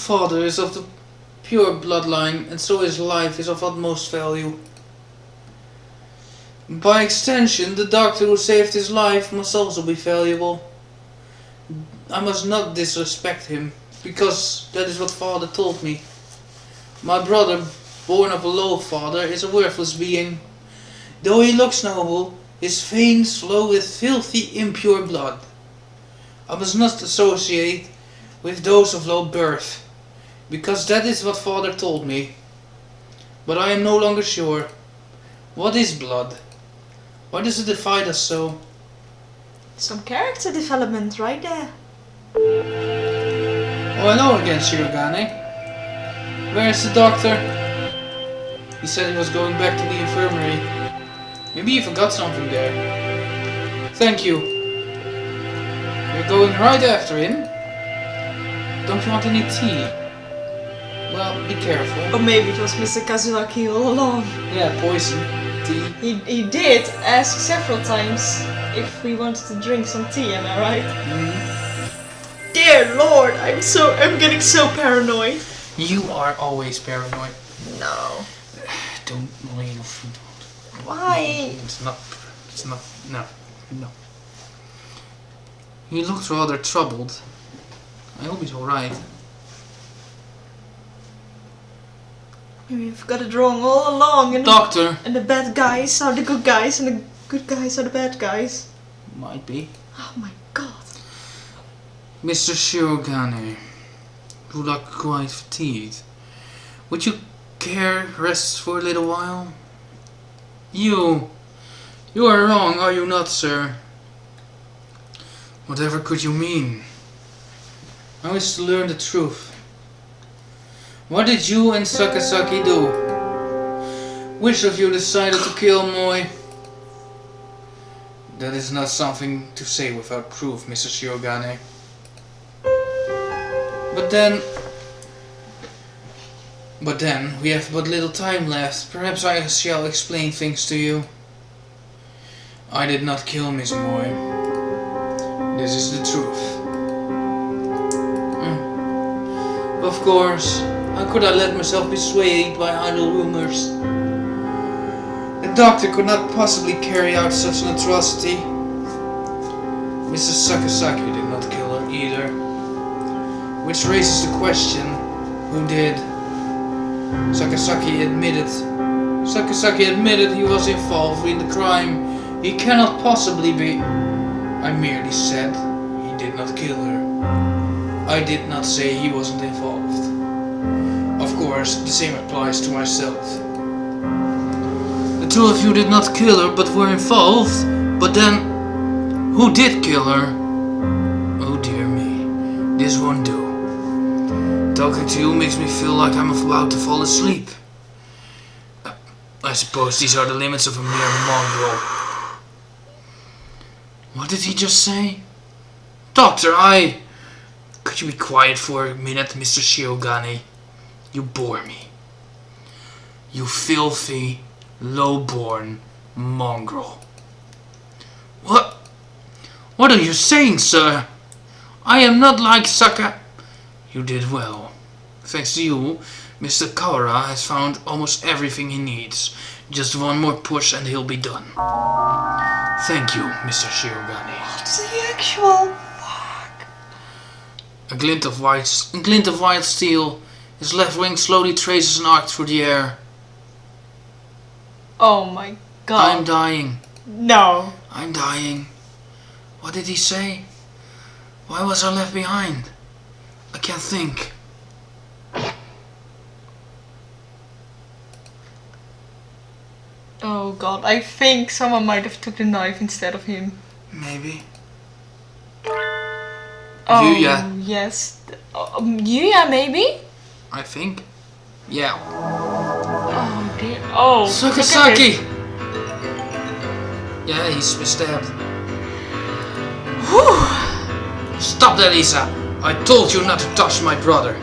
father is of the pure bloodline, and so his life is of utmost value. By extension, the doctor who saved his life must also be valuable. I must not disrespect him, because that is what father told me. My brother, born of a low father, is a worthless being. Though he looks noble, his veins flow with filthy, impure blood. I must not associate with those of low birth, because that is what father told me. But I am no longer sure. What is blood? Why does it divide us so? Some character development right there. Oh, hello again, Shirogane. Where is the doctor? He said he was going back to the infirmary. Maybe you forgot something there. Thank you. You're going right after him? Don't you want any tea? Well, be careful. Or maybe it was Mr. Kazuaki all along. Yeah, poison. Tea. He did ask several times if we wanted to drink some tea, am I right? Mm-hmm. Dear Lord, I'm getting so paranoid. You are always paranoid. No. Don't leave. Why? It's not, no. He looked rather troubled. I hope he's alright. We've got it wrong all along. And Doctor! And the bad guys are the good guys, and the good guys are the bad guys. Might be. Oh my god. Mr. Shirogane, you look quite fatigued. Would you care rest for a little while? You are wrong, are you not, sir? Whatever could you mean? I wish to learn the truth. What did you and Sakasaki do? Which of you decided to kill Moi? That is not something to say without proof, Mr. Shirogane. But then, we have but little time left. Perhaps I shall explain things to you. I did not kill Miss Moi. This is the truth. Of course, how could I let myself be swayed by idle rumors? The doctor could not possibly carry out such an atrocity. Mrs. Sakasaki did not kill her either. Which raises the question, who did? Sakasaki admitted he was involved in the crime. He cannot possibly be. I merely said he did not kill her. I did not say he wasn't involved. Of course, the same applies to myself. The two of you did not kill her, but were involved. But then, who did kill her? Oh dear me, this won't do. Talking to you makes me feel like I'm about to fall asleep. I suppose these are the limits of a mere mongrel. What did he just say? Doctor, Could you be quiet for a minute, Mr. Shirogane? You bore me. You filthy, low-born mongrel. What? What are you saying, sir? I am not like Saka. You did well. Thanks to you, Mr. Kawara has found almost everything he needs. Just one more push and he'll be done. Thank you, Mr. Shirogane. What's the actual fuck? A glint of white steel. His left wing slowly traces an arc through the air. Oh my god. I'm dying. No. I'm dying. What did he say? Why was I left behind? I can't think. Oh god, I think someone might have took the knife instead of him. Maybe. Oh, Yuya. yes. Yuya, maybe? I think. Yeah. Oh dear. Oh. Sakasaki! Yeah, he's been stabbed. Whew. Stop that, Lisa! I told you not to touch my brother.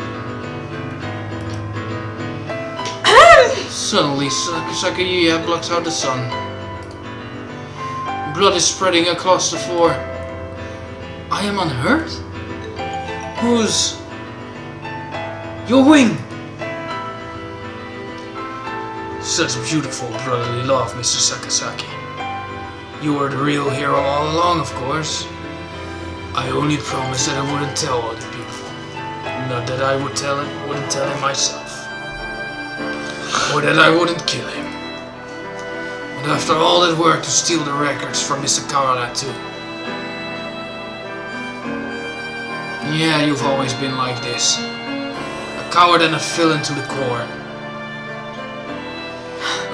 Suddenly, Sakuya blocks out the sun. Blood is spreading across the floor. I am unhurt? Your wing! Such beautiful brotherly love, Mr. Sakazaki. You were the real hero all along, of course. I only promised that I wouldn't tell other people. Not that I wouldn't tell him myself. Or that I wouldn't kill him. But after all that work to steal the records from Mr. Kawara too. Yeah, you've always been like this. A coward and a villain to the core.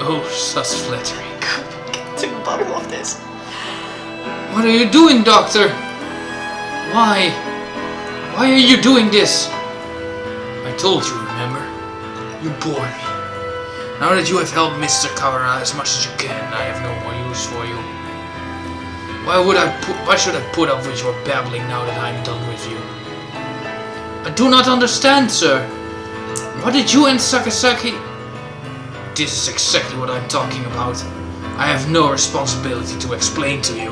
Oh, such flattery. Get to the bottom of this. What are you doing, Doctor? Why? Why are you doing this? I told you, remember? You bore me. Now that you have helped Mr. Kawara as much as you can, I have no more use for you. Why should I put up with your babbling now that I'm done with you? I do not understand, sir. What did you and Sakazaki... This is exactly what I'm talking about. I have no responsibility to explain to you.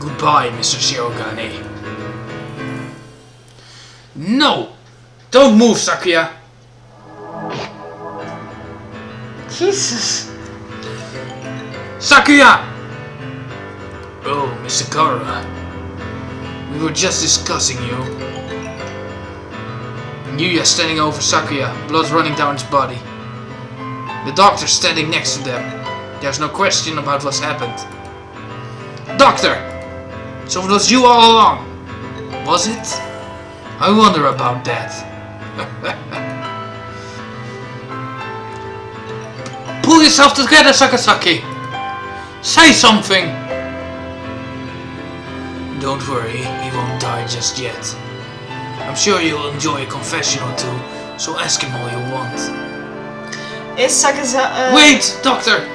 Goodbye, Mr. Shiogane. No! Don't move, Sakuya! Jesus. Sakuya! Oh, Mr. Kawara. We were just discussing you. Yuya standing over Sakuya, blood running down his body. The doctor standing next to them. There's no question about what's happened. Doctor! So it was you all along? Was it? I wonder about that. Pull yourself together, Sakazaki! Say something! Don't worry, he won't die just yet. I'm sure you'll enjoy a confession or two, so ask him all you want. Is Sakazaki... Wait, Doctor!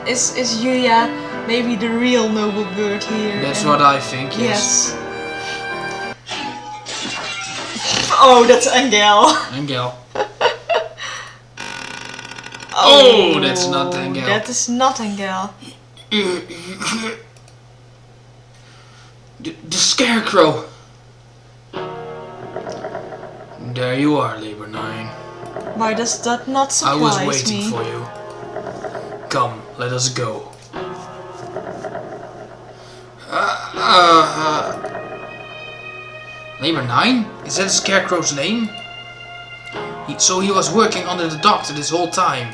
Is Yuya maybe the real noble bird here? That's what I think, yes. Oh, that's Anghel. Anghel. Oh, that's not Anghel. That is not Anghel. The Scarecrow. There you are, Labor 9. Why does that not surprise me? I was waiting for you. Come, let us go. Labor 9? Is that the Scarecrow's name? So he was working under the doctor this whole time.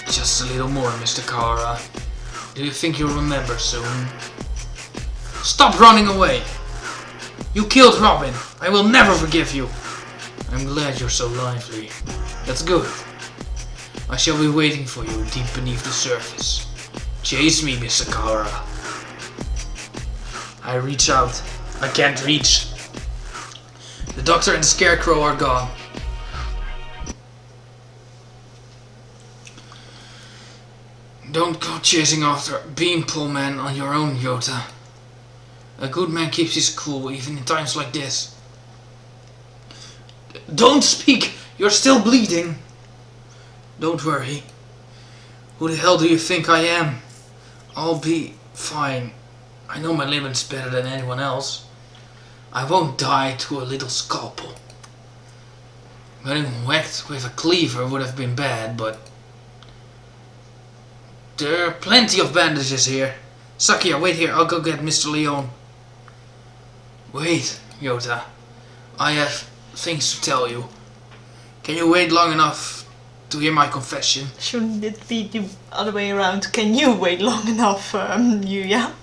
Just a little more, Mr. Kawara. Do you think you'll remember soon? Stop running away! You killed Robin. I will never forgive you. I'm glad you're so lively. That's good. I shall be waiting for you deep beneath the surface. Chase me, Mr. Kawara. I reach out. I can't reach. The doctor and the Scarecrow are gone. Don't go chasing after a beanpole man on your own, Yota. A good man keeps his cool even in times like this. Don't speak! You're still bleeding! Don't worry. Who the hell do you think I am? I'll be fine. I know my limits better than anyone else. I won't die to a little scalpel. Getting whacked with a cleaver would have been bad, but... there are plenty of bandages here. Sakuya, wait here, I'll go get Mr. Leon. Wait, Yota. I have things to tell you. Can you wait long enough to hear my confession? Shouldn't it be the other way around? Can you wait long enough, Yuya?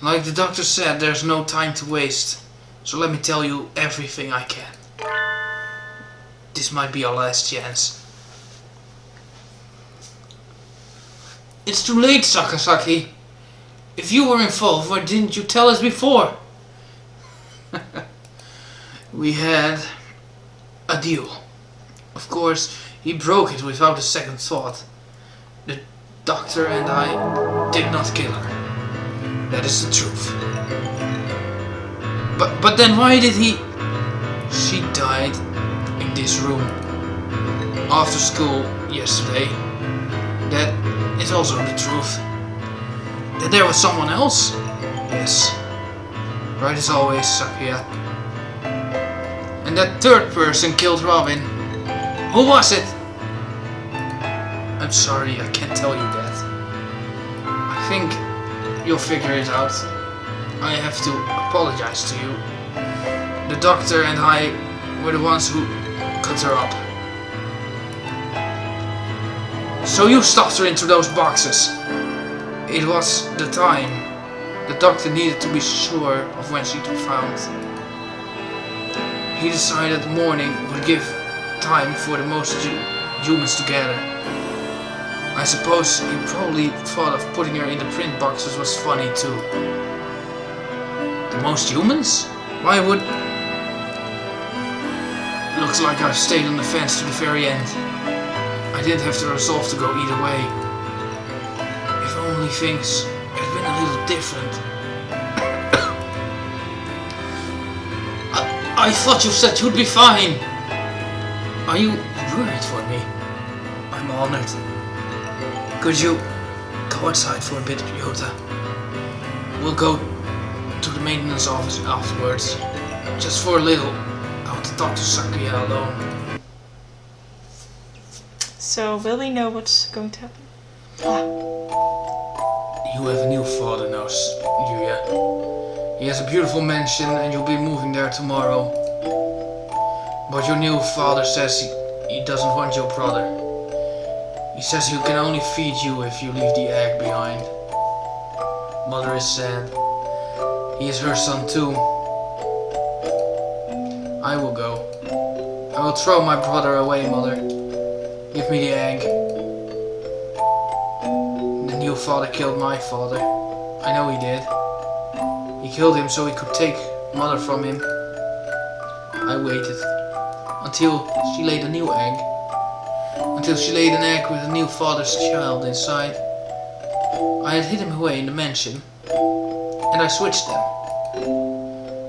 Like the doctor said, there's no time to waste. So let me tell you everything I can. This might be our last chance. It's too late, Sakazaki. If you were involved, why didn't you tell us before? We had a deal. Of course, he broke it without a second thought. The doctor and I did not kill her. That is the truth. But then why did he... She died in this room. After school yesterday. That is also the truth. That there was someone else? Yes. Right as always, Sakuya. And that third person killed Robin. Who was it? I'm sorry, I can't tell you that. I think you'll figure it out. I have to apologize to you. The doctor and I were the ones who cut her up. So you stuffed her into those boxes. It was the time. The doctor needed to be sure of when she'd be found. He decided morning would give time for the most humans to gather. I suppose he probably thought of putting her in the print boxes was funny too. The most humans? Why would... Looks like I've stayed on the fence to the very end. I didn't have the resolve to go either way. If only things had been a little different. I thought you said you'd be fine. Are you worried for me? I'm honored. Could you go outside for a bit, Yota? We'll go to the maintenance office afterwards. Just for a little. I want to talk to Sakuya alone. So, will we know what's going to happen? You have a new father now, Yuya. He has a beautiful mansion and you'll be moving there tomorrow. But your new father says he doesn't want your brother. He says he can only feed you if you leave the egg behind. Mother is sad. He is her son too. I will go. I will throw my brother away, Mother. Give me the egg. The new father killed my father. I know he did. He killed him so he could take Mother from him. I waited until she laid a new egg. Until she laid an egg with a new father's child inside. I had hid him away in the mansion. And I switched them.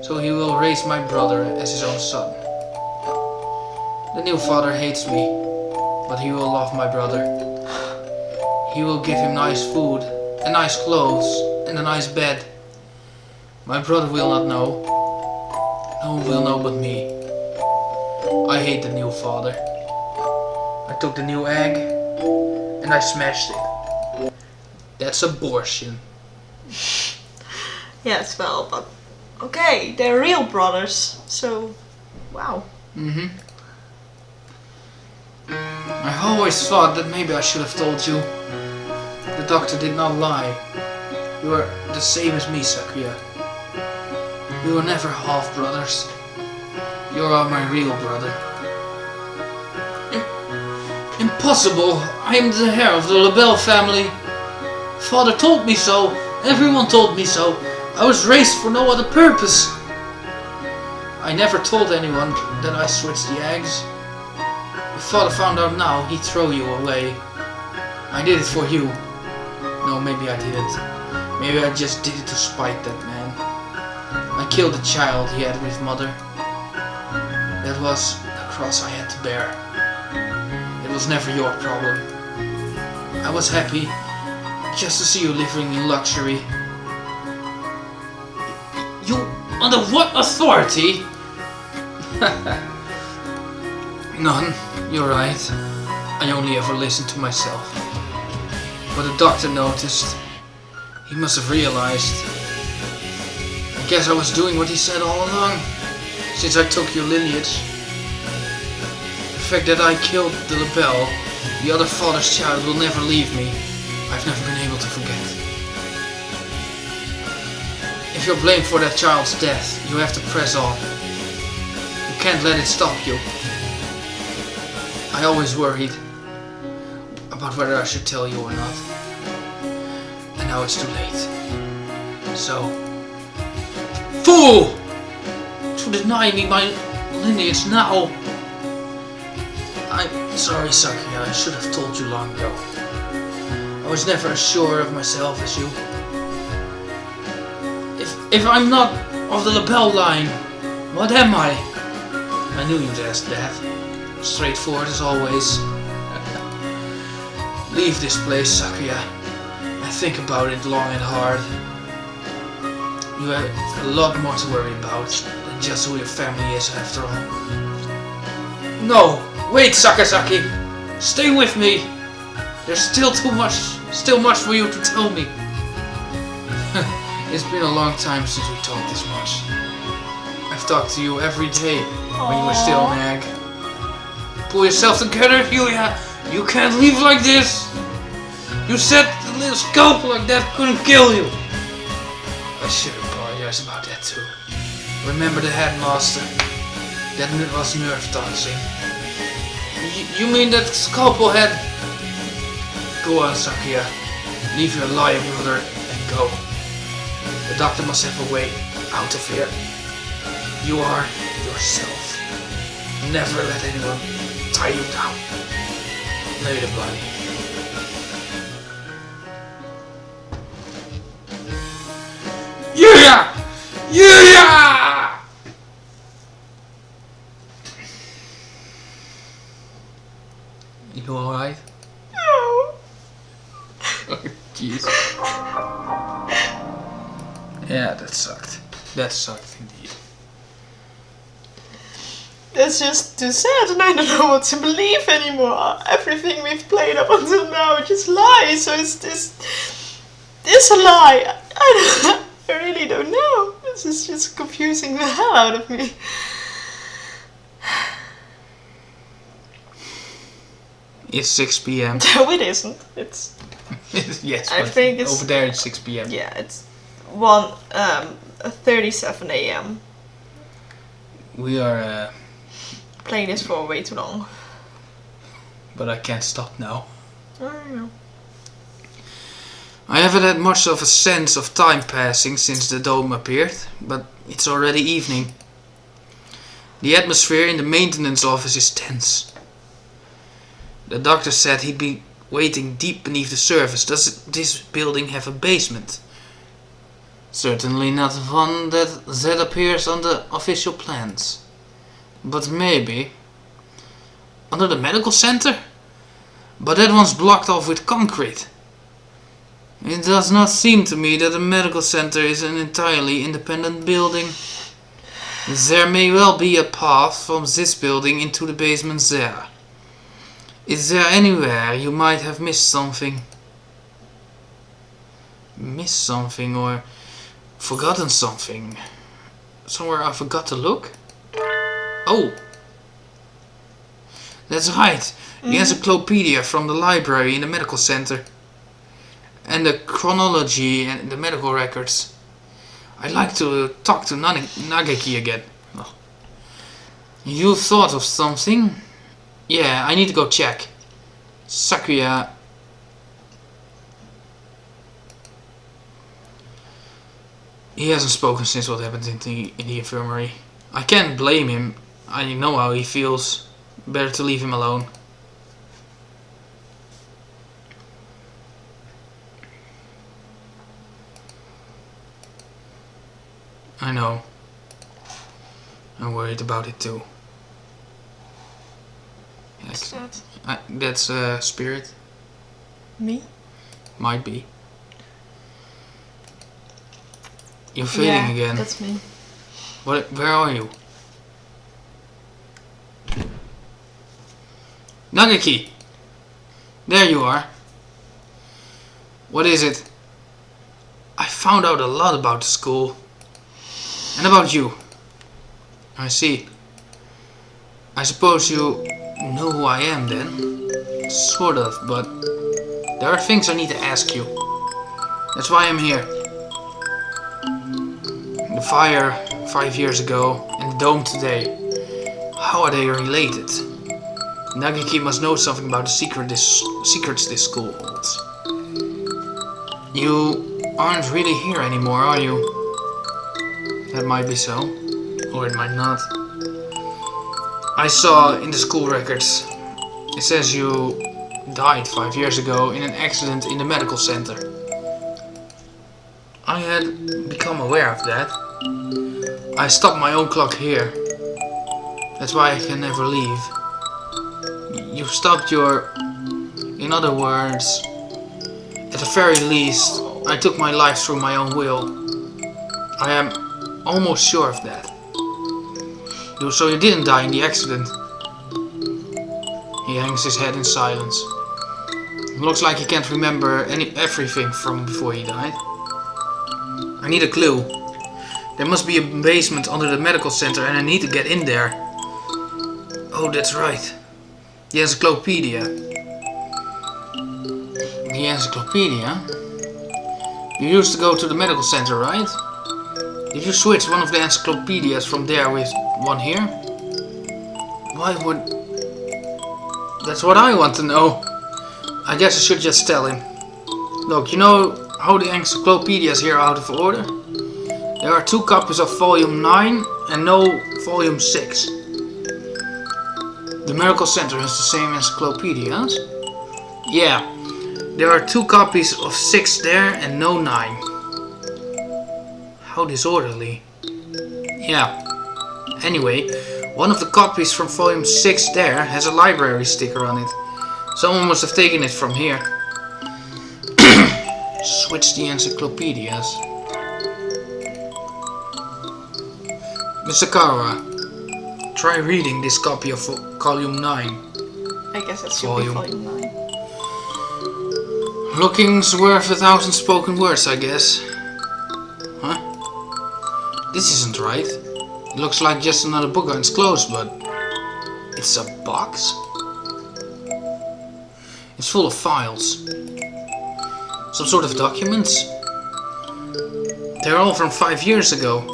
So he will raise my brother as his own son. The new father hates me, but he will love my brother. He will give him nice food, and nice clothes, and a nice bed. My brother will not know. No one will know but me. I hate the new father. I took the new egg, and I smashed it. That's abortion. Yes, well, but okay, they're real brothers, so wow. I always thought that maybe I should have told you. The doctor did not lie. You are the same as me, Sakuya. We were never half brothers. You are my real brother. Impossible! I am the heir of the LaBelle family. Father told me so. Everyone told me so. I was raised for no other purpose. I never told anyone that I switched the eggs. If Father found out now, he'd throw you away. I did it for you. No, maybe I didn't. Maybe I just did it to spite that man. I killed the child he had with Mother. That was the cross I had to bear. It was never your problem. I was happy just to see you living in luxury. You under what authority? None, you're right. I only ever listened to myself. But the doctor noticed. He must have realized. I guess I was doing what he said all along, since I took your lineage. The fact that I killed the LaBelle, the other father's child, will never leave me. I've never been able to forget. If you're blamed for that child's death, you have to press on. You can't let it stop you. I always worried about whether I should tell you or not. And now it's too late. So... Fool! To deny me my lineage now! I'm sorry, Sakuya, I should have told you long ago. I was never as sure of myself as you. If I'm not of the LaBelle line, what am I? I knew you'd ask that. Straightforward as always. Leave this place, Sakuya, and think about it long and hard. You have a lot more to worry about than just who your family is after all. No, wait, Sakazaki. Stay with me. There's still much for you to tell me. It's been a long time since we talked this much. I've talked to you every day when you were still an egg. Pull yourself together, Yulia. You can't leave like this. You said the little scalpel like that couldn't kill you. I should apologize about that too. Remember the headmaster? That was nerve toxin. You mean that scalpel head? Go on, Sakuya. Leave your liar brother and go. The doctor must have a way out of here. You are yourself. Never let anyone tie you down. Later, buddy. Yeah! Yeah! You alright? No. Jeez. Yeah, that sucked. That sucked indeed. That's just too sad, and I don't know what to believe anymore. Everything we've played up until now just lies. So is this a lie? I really don't know. This is just confusing the hell out of me. It's 6 p.m. No, it isn't. It's. Yes, I think it's over there. It's 6 p.m. Yeah, it's 1:37 a.m. We are. Playing this for way too long. But I can't stop now. I don't know. I haven't had much of a sense of time passing since the dome appeared, but it's already evening. The atmosphere in the maintenance office is tense. The doctor said he'd be waiting deep beneath the surface. Does this building have a basement? Certainly not one that appears on the official plans. But maybe under the medical center? But that one's blocked off with concrete. It does not seem to me that the medical center is an entirely independent building. There may well be a path from this building into the basement there. Is there anywhere you might have missed something? Missed something or forgotten something? Somewhere I forgot to look? Oh! That's right. The encyclopedia from the library in the medical center. And the chronology and the medical records. I'd like to talk to Nageki again. Oh. You thought of something? Yeah, I need to go check. Sakuya. He hasn't spoken since what happened in the infirmary. I can't blame him. I know how he feels. Better to leave him alone. I know. I'm worried about it too. What's that? That's Spirit. Me? Might be. You're fading again. That's me. Where are you? Nageki! There you are. What is it? I found out a lot about the school. And about you. I see. I suppose you know who I am then? Sort of, but there are things I need to ask you. That's why I'm here. The fire 5 years ago and the dome today. How are they related? Nageki must know something about the secrets this school holds. You aren't really here anymore, are you? That might be so, or it might not. I saw in the school records, it says you died 5 years ago in an accident in the medical center. I had become aware of that. I stopped my own clock here. That's why I can never leave. You stopped your... In other words, at the very least, I took my life through my own will. I am almost sure of that. So you didn't die in the accident. He hangs his head in silence. Looks like he can't remember everything from before he died. I need a clue. There must be a basement under the medical center and I need to get in there. Oh, that's right. The encyclopedia. The encyclopedia? You used to go to the medical center, right? Did you switch one of the encyclopedias from there with one here? Why would... That's what I want to know. I guess I should just tell him. Look, you know how the encyclopedias here are out of order? There are 2 copies of volume 9 and no volume 6. The medical center has the same encyclopedias? Yeah, there are 2 copies of 6 there and no 9. How disorderly. Yeah. Anyway, one of the copies from volume 6 there has a library sticker on it. Someone must have taken it from here. Switch the encyclopedias. Mr. Kara, try reading this copy of volume 9. I guess that should be volume 9. Looking's worth 1,000 spoken words, I guess. Huh? This isn't right. It looks like just another book on its clothes, but... It's a box? It's full of files. Some sort of documents. They're all from 5 years ago.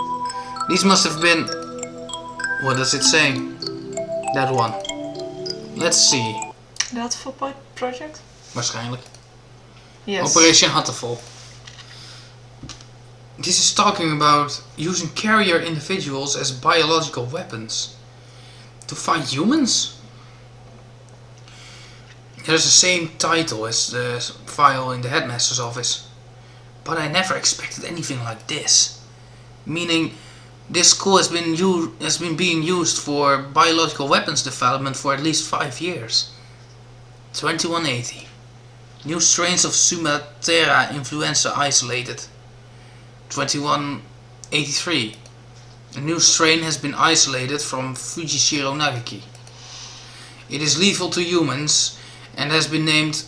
These must have been... What does it say? That one. Let's see. The Hatoful project? Waarschijnlijk. Yes. Operation Hatoful. This is talking about using carrier individuals as biological weapons. To fight humans? There's the same title as the file in the headmaster's office. But I never expected anything like this. Meaning, this school has been being used for biological weapons development for at least 5 years. 2180. New strains of Sumatra influenza isolated. 2183. A new strain has been isolated from Fujishiro Nagaki. It is lethal to humans and has been named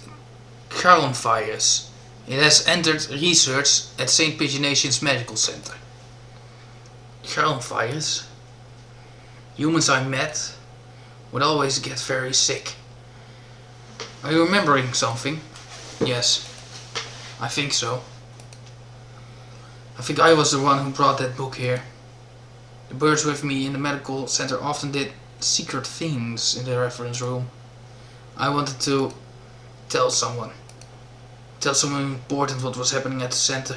Crown virus. It has entered research at St. Pigeonation's Medical Center. Crown virus? Humans I met would always get very sick. Are you remembering something? Yes, I think so. I think I was the one who brought that book here. The birds with me in the medical center often did secret things in the reference room. I wanted to tell someone important what was happening at the center.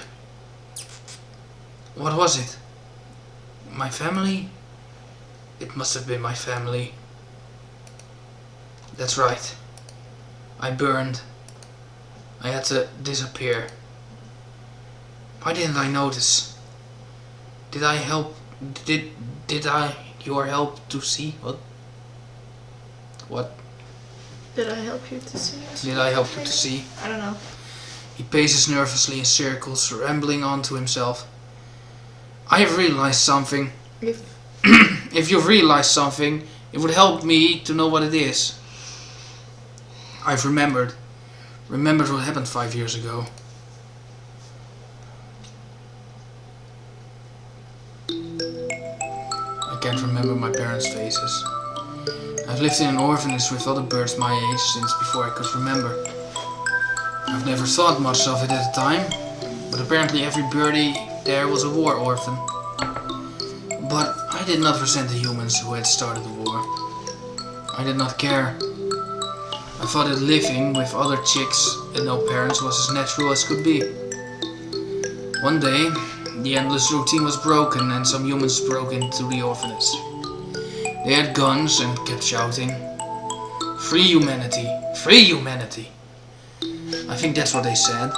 What was it? My family? It must have been my family. That's right. I burned. I had to disappear. Why didn't I notice? Did I help? Did I your help to see? What? Did I help you to see? Did I help you to see? I don't know. He paces nervously in circles, rambling on to himself. I have realized something. If you've realized something, it would help me to know what it is. I've remembered what happened 5 years ago. I can't remember my parents' faces. I've lived in an orphanage with other birds my age since before I could remember. I've never thought much of it at the time, but apparently every birdie there was a war orphan. But I did not resent the humans who had started the war. I did not care. I thought that living with other chicks and no parents was as natural as could be. One day, the endless routine was broken and some humans broke into the orphanage. They had guns and kept shouting, "Free humanity! Free humanity!" I think that's what they said.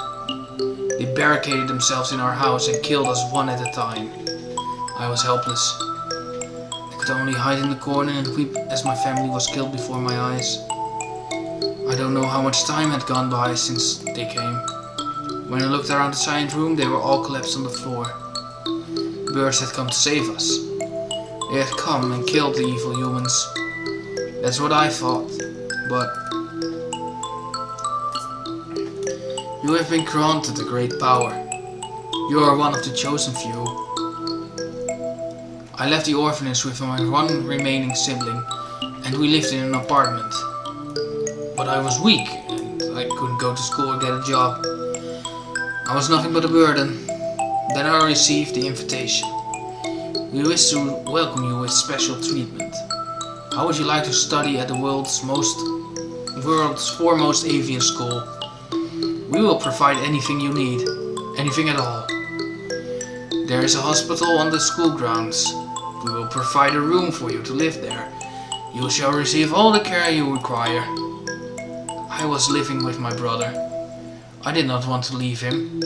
They barricaded themselves in our house and killed us one at a time. I was helpless. I could only hide in the corner and weep as my family was killed before my eyes. I don't know how much time had gone by since they came. When I looked around the silent room, they were all collapsed on the floor. Birds had come to save us. They had come and killed the evil humans. That's what I thought. But you have been granted a great power. You are one of the chosen few. I left the orphanage with my one remaining sibling, and we lived in an apartment. But I was weak, and I couldn't go to school or get a job. I was nothing but a burden. Then I received the invitation. We wish to welcome you with special treatment. How would you like to study at the world's foremost avian school? We will provide anything you need, anything at all. There is a hospital on the school grounds. We will provide a room for you to live there. You shall receive all the care you require. I was living with my brother. I did not want to leave him,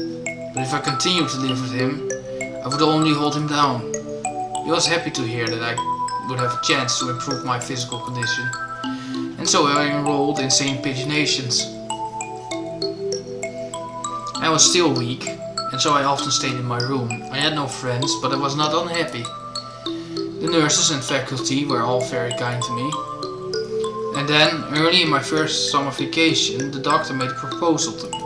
but if I continued to live with him, I would only hold him down. He was happy to hear that I would have a chance to improve my physical condition, and so I enrolled in St. Pigeonations. I was still weak, and so I often stayed in my room. I had no friends, but I was not unhappy. The nurses and faculty were all very kind to me. And then, early in my first summer vacation, the doctor made a proposal to me.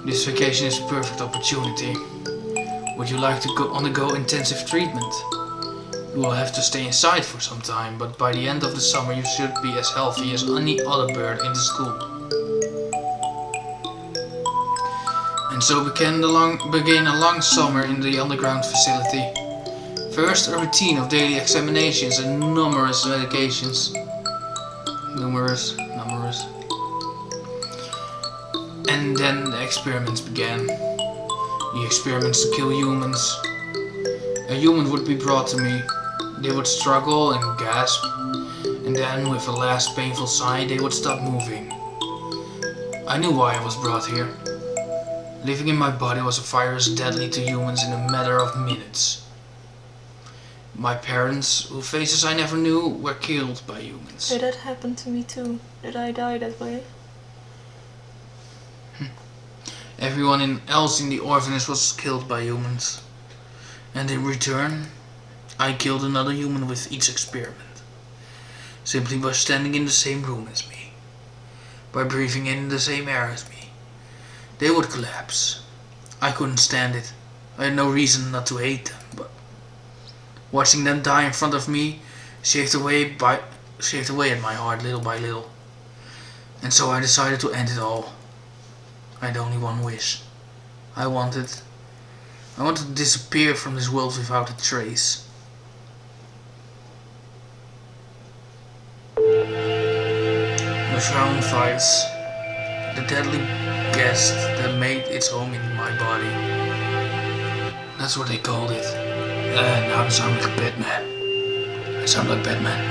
This vacation is a perfect opportunity. Would you like to undergo intensive treatment? You will have to stay inside for some time, but by the end of the summer you should be as healthy as any other bird in the school. And so began a long summer in the underground facility. First, a routine of daily examinations and numerous medications. Numerous. And then the experiments began. The experiments to kill humans. A human would be brought to me. They would struggle and gasp, and then with a last painful sigh they would stop moving. I knew why I was brought here. Living in my body was a virus deadly to humans in a matter of minutes. My parents, whose faces I never knew, were killed by humans. Did that happen to me too? Did I die that way? Everyone else in the orphanage was killed by humans. And in return, I killed another human with each experiment. Simply by standing in the same room as me. By breathing in the same air as me. They would collapse. I couldn't stand it. I had no reason not to hate them, but watching them die in front of me shaved away at my heart little by little. And so I decided to end it all. I had only one wish. I wanted to disappear from this world without a trace. The Shroud virus, the deadly guest that made its home in my body. That's what they called it. Now I sound like Batman. I sound like Batman.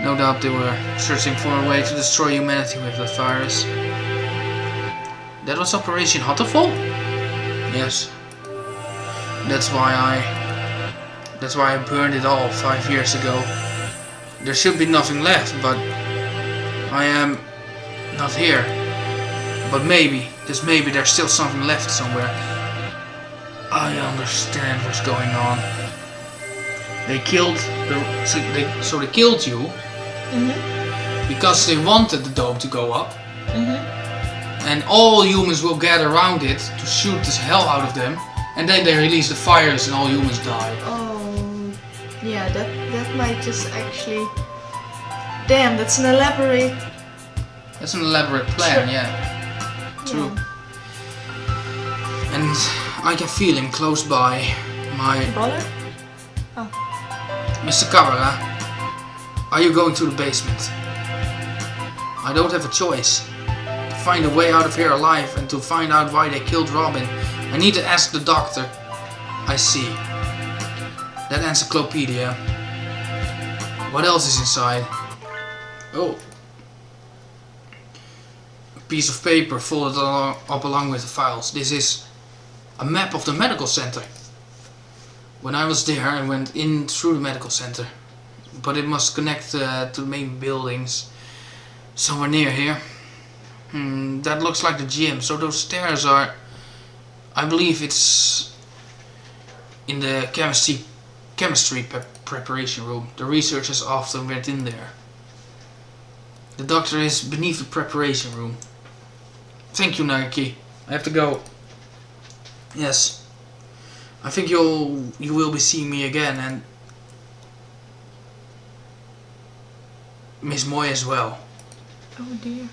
No doubt they were searching for a way to destroy humanity with that virus. That was Operation Hatoful? Yes. That's why I burned it all 5 years ago. There should be nothing left, but I am not here. But maybe, just maybe, there's still something left somewhere. I understand what's going on. They killed they killed you because they wanted the dome to go up. And all humans will gather around it to shoot the hell out of them, and then they release the fires and all humans die. Oh, yeah, that might just actually... Damn, that's an elaborate... That's an elaborate plan, yeah. True. Yeah. And I can feel him close by. My brother? Oh. Mr. Cabrera, are you going to the basement? I don't have a choice. To find a way out of here alive and to find out why they killed Robin, I need to ask the doctor. I see. That encyclopedia. What else is inside? Oh. A piece of paper folded up along with the files. This is a map of the medical center. When I was there, I went in through the medical center. But it must connect to the main buildings. Somewhere near here. That looks like the gym. So those stairs are... I believe it's in the chemistry preparation room. The researchers often went in there. The doctor is beneath the preparation room. Thank you, Nagaki. I have to go. Yes. I think you will be seeing me again, and Miss Moy as well. Oh dear.